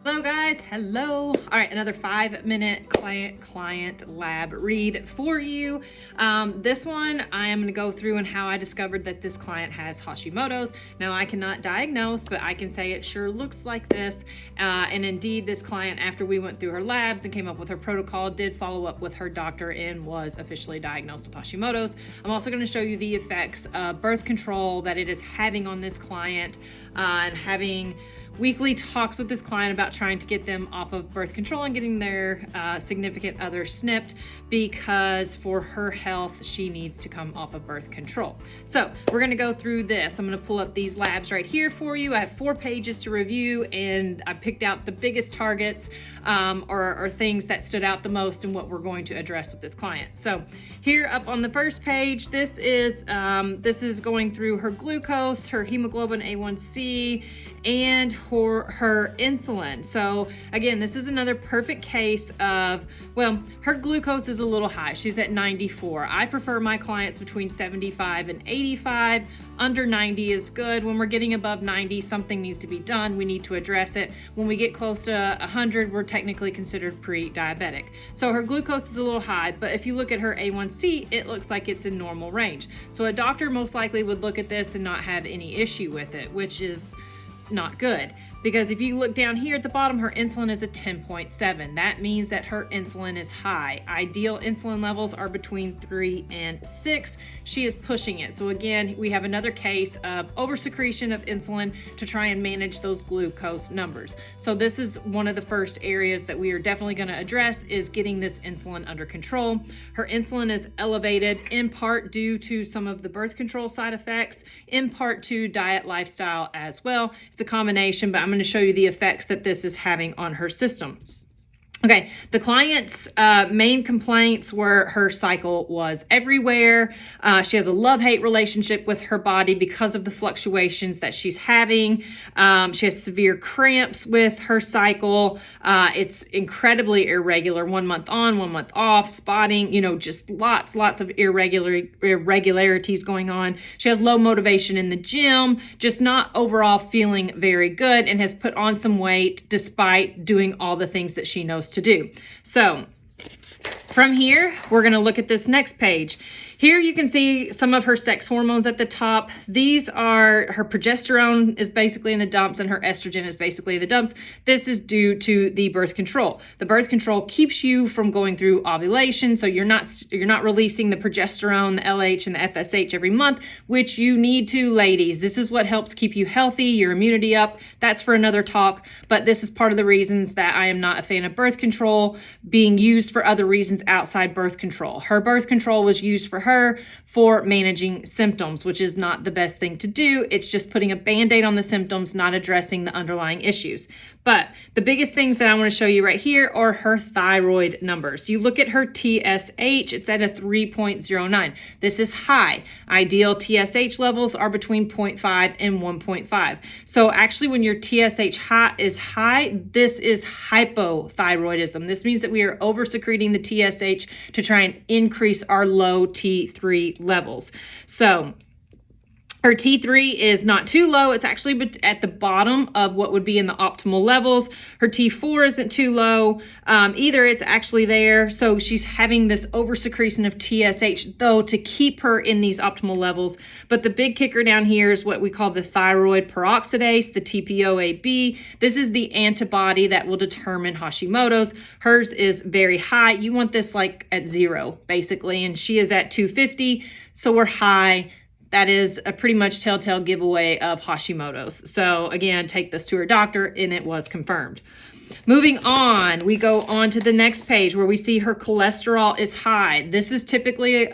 Hello guys, hello. All right, another 5-minute client lab read for you. This one I am going to go through and how I discovered that this client has Hashimotos. Now I cannot diagnose, but I can say it sure looks like this. And indeed this client, after we went through her labs and came up with her protocol, did follow up with her doctor and was officially diagnosed with Hashimotos. I'm also going to show you the effects of birth control that it is having on this client and having weekly talks with this client about trying to get them off of birth control and getting their significant other snipped, because for her health she needs to come off of birth control. So we're going to go through this. I'm going to pull up these labs right here for you. I have 4 pages to review, and I picked out the biggest targets or things that stood out the most and what we're going to address with this client. So here up on the first page, this is going through her glucose, her hemoglobin A1C, and her insulin. So again, this is another perfect case of, well, her glucose is a little high. She's at 94. I prefer my clients between 75 and 85. Under 90 is good. When we're getting above 90, something needs to be done. We need to address it. When we get close to 100, we're technically considered pre-diabetic. So her glucose is a little high, but if you look at her A1C, it looks like it's in normal range. So a doctor most likely would look at this and not have any issue with it, which is not good, because if you look down here at the bottom, her insulin is a 10.7. That means that her insulin is high. Ideal insulin levels are between 3 and 6. She is pushing it. So again, we have another case of oversecretion of insulin to try and manage those glucose numbers. So this is one of the first areas that we are definitely going to address, is getting this insulin under control. Her insulin is elevated in part due to some of the birth control side effects, in part to diet, lifestyle as well. It's a combination, but I'm going to show you the effects that this is having on her system. Okay, the client's main complaints were her cycle was everywhere. She has a love-hate relationship with her body because of the fluctuations that she's having. She has severe cramps with her cycle. It's incredibly irregular, 1 month on, 1 month off, spotting, just lots of irregularities going on. She has low motivation in the gym, just not overall feeling very good, and has put on some weight despite doing all the things that she knows to do. So from here, we're going to look at this next page. Here you can see some of her sex hormones at the top. These are, her progesterone is basically in the dumps and her estrogen is basically in the dumps. This is due to the birth control. The birth control keeps you from going through ovulation, so you're not releasing the progesterone, the LH, and the FSH every month, which you need to, ladies. This is what helps keep you healthy, your immunity up. That's for another talk, but this is part of the reasons that I am not a fan of birth control being used for other reasons outside birth control. Her birth control was used for her for managing symptoms, which is not the best thing to do. It's just putting a band-aid on the symptoms, not addressing the underlying issues. But the biggest things that I want to show you right here are her thyroid numbers. You look at her TSH, it's at a 3.09. This is high. Ideal TSH levels are between 0.5 and 1.5. So actually when your TSH is high, this is hypothyroidism. This means that we are over-secreting the TSH to try and increase our low T3 levels. So her T3 is not too low. It's actually at the bottom of what would be in the optimal levels. Her T4 isn't too low either. It's actually there. So she's having this oversecretion of TSH, though, to keep her in these optimal levels. But the big kicker down here is what we call the thyroid peroxidase, the TPOAB. This is the antibody that will determine Hashimoto's. Hers is very high. You want this like at 0, basically, and she is at 250, so we're high. That is a pretty much telltale giveaway of Hashimoto's. So again, take this to her doctor, and it was confirmed. Moving on, we go on to the next page where we see her cholesterol is high. This is typically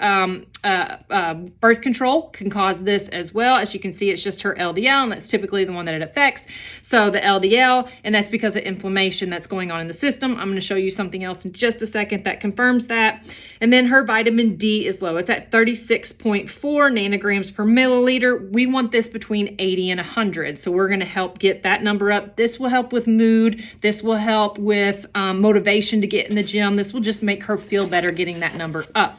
birth control can cause this as well. As you can see, it's just her LDL, and that's typically the one that it affects. So the LDL, and that's because of inflammation that's going on in the system. I'm going to show you something else in just a second that confirms that. And then her vitamin D is low. It's at 36.4 nanograms per milliliter. We want this between 80 and 100. So we're going to help get that number up. This will help with mood. This will help with motivation to get in the gym. This will just make her feel better getting that number up.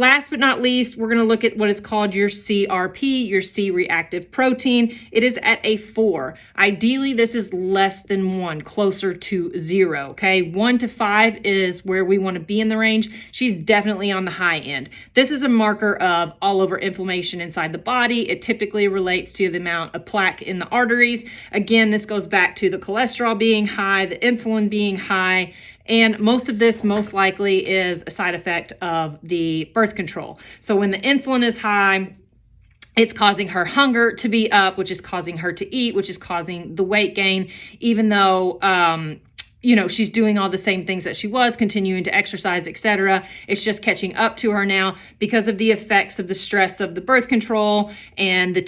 Last but not least, we're going to look at what is called your CRP, your C-reactive protein. It is at a 4. Ideally, this is less than 1, closer to 0, okay? 1 to 5 is where we want to be in the range. She's definitely on the high end. This is a marker of all over inflammation inside the body. It typically relates to the amount of plaque in the arteries. Again, this goes back to the cholesterol being high, the insulin being high, and most of this most likely is a side effect of the birth control. So when the insulin is high, it's causing her hunger to be up, which is causing her to eat, which is causing the weight gain, even though, you know, she's doing all the same things that she was, continuing to exercise, etc. It's just catching up to her now because of the effects of the stress of the birth control and the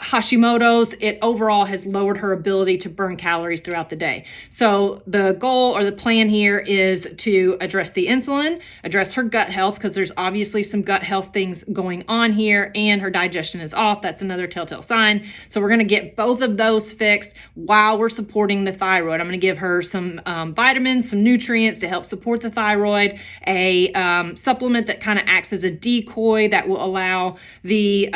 Hashimotos. It overall has lowered her ability to burn calories throughout the day. So the goal or the plan here is to address the insulin, address her gut health, because there's obviously some gut health things going on here, and her digestion is off. That's another telltale sign. So we're going to get both of those fixed while we're supporting the thyroid. I'm going to give her some vitamins, some nutrients to help support the thyroid, a supplement that kind of acts as a decoy that will allow the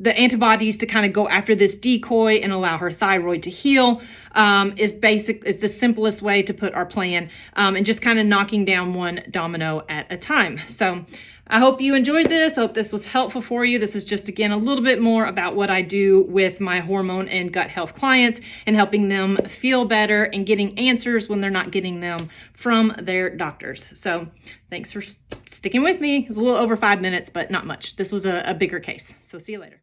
antibodies to kind of go after this decoy and allow her thyroid to heal, is the simplest way to put our plan, and just kind of knocking down one domino at a time. So I hope you enjoyed this. I hope this was helpful for you. This is just, again, a little bit more about what I do with my hormone and gut health clients and helping them feel better and getting answers when they're not getting them from their doctors. So thanks for sticking with me. It was a little over 5 minutes, but not much. This was a bigger case. So see you later.